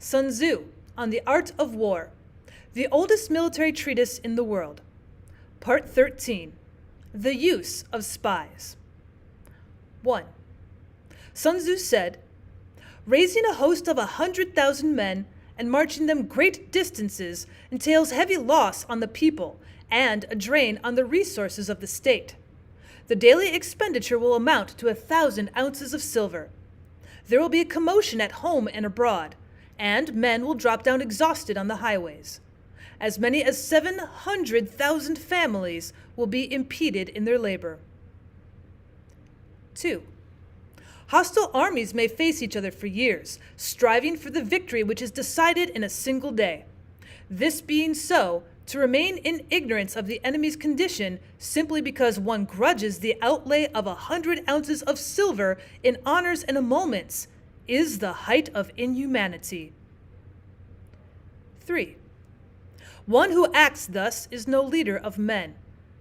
Sun Tzu, on the Art of War, the oldest military treatise in the world. Part 13, The Use of Spies. 1. Sun Tzu said, "Raising a host of 100,000 men and marching them great distances entails heavy loss on the people and a drain on the resources of the state. The daily expenditure will amount to 1,000 ounces of silver. There will be a commotion at home and abroad, and men will drop down exhausted on the highways. As many as 700,000 families will be impeded in their labor." 2. Hostile armies may face each other for years, striving for the victory which is decided in a single day. This being so, to remain in ignorance of the enemy's condition simply because one grudges the outlay of 100 ounces of silver in honors and emoluments is the height of inhumanity. 3. One who acts thus is no leader of men,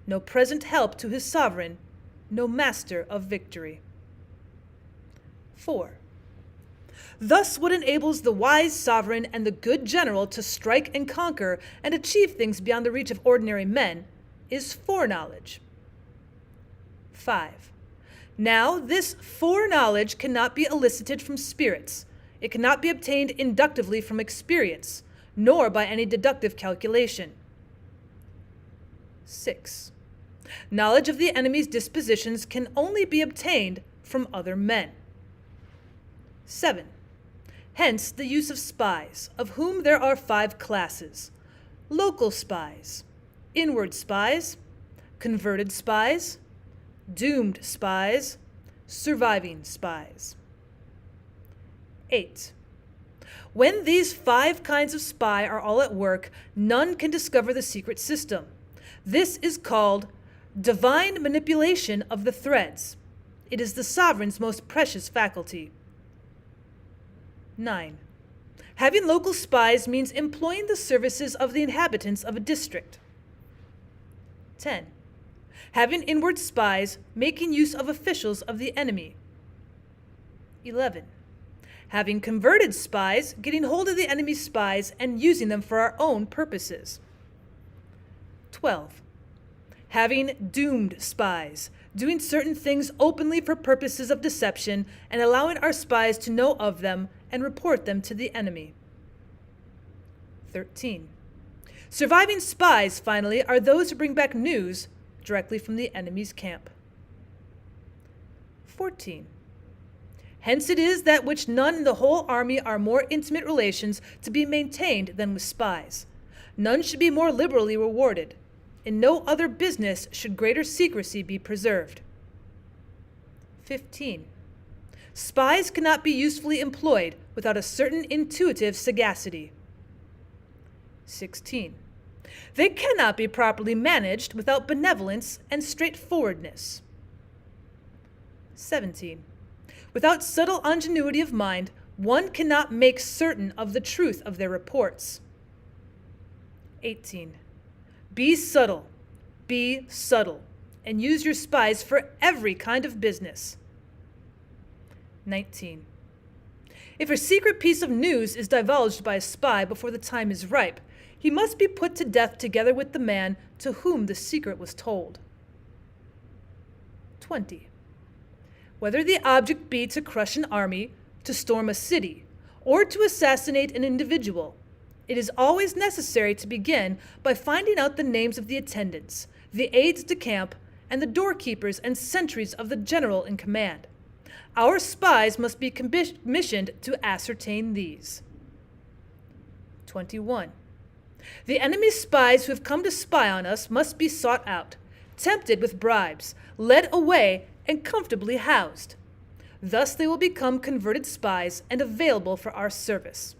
no present help to his sovereign, no master of victory. 4. Thus what enables the wise sovereign and the good general to strike and conquer and achieve things beyond the reach of ordinary men is foreknowledge. 5. Now this foreknowledge cannot be elicited from spirits. It cannot be obtained inductively from experience, nor by any deductive calculation. 6. Knowledge of the enemy's dispositions can only be obtained from other men. 7. Hence the use of spies, of whom there are 5 classes: local spies, inward spies, converted spies, doomed spies, surviving spies. 8. When these 5 kinds of spy are all at work, none can discover the secret system. This is called divine manipulation of the threads. It is the sovereign's most precious faculty. 9. Having local spies means employing the services of the inhabitants of a district. 10. Having inward spies, making use of officials of the enemy. 11. Having converted spies, getting hold of the enemy's spies and using them for our own purposes. 12. Having doomed spies, doing certain things openly for purposes of deception and allowing our spies to know of them and report them to the enemy. 13. Surviving spies, finally, are those who bring back news directly from the enemy's camp. 14. Hence it is that which none in the whole army are more intimate relations to be maintained than with spies. None should be more liberally rewarded. In no other business should greater secrecy be preserved. 15. Spies cannot be usefully employed without a certain intuitive sagacity. 16. They cannot be properly managed without benevolence and straightforwardness. 17. Without subtle ingenuity of mind, one cannot make certain of the truth of their reports. 18. Be subtle, and use your spies for every kind of business. 19. If a secret piece of news is divulged by a spy before the time is ripe, he must be put to death together with the man to whom the secret was told. 20. Whether the object be to crush an army, to storm a city, or to assassinate an individual, it is always necessary to begin by finding out the names of the attendants, the aides de camp, and the doorkeepers and sentries of the general in command. Our spies must be commissioned to ascertain these. 21. The enemy's spies who have come to spy on us must be sought out, tempted with bribes, led away, and comfortably housed. Thus they will become converted spies and available for our service.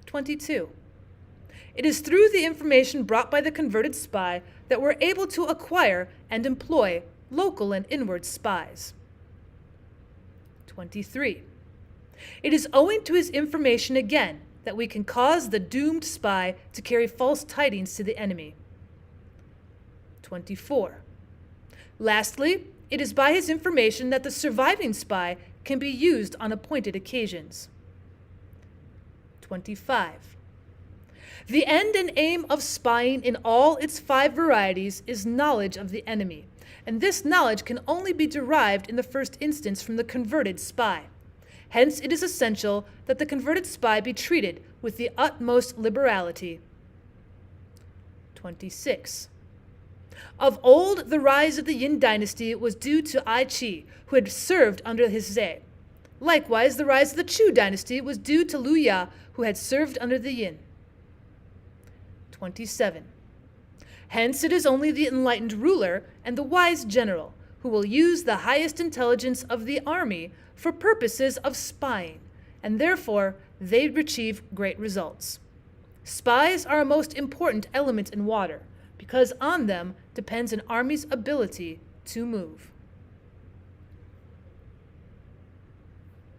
22. It is through the information brought by the converted spy that we're able to acquire and employ local and inward spies. 23. It is owing to his information again that we can cause the doomed spy to carry false tidings to the enemy. 24. Lastly, it is by his information that the surviving spy can be used on appointed occasions. 25. The end and aim of spying in all its 5 varieties is knowledge of the enemy, and this knowledge can only be derived in the first instance from the converted spy. Hence it is essential that the converted spy be treated with the utmost liberality. 26. Of old, the rise of the Yin dynasty was due to Ai Qi, who had served under his Ze. Likewise, the rise of the Chu dynasty was due to Lu Ya, who had served under the Yin. 27. Hence, it is only the enlightened ruler and the wise general who will use the highest intelligence of the army for purposes of spying, and therefore they achieve great results. Spies are a most important element in water, because on them depends an army's ability to move.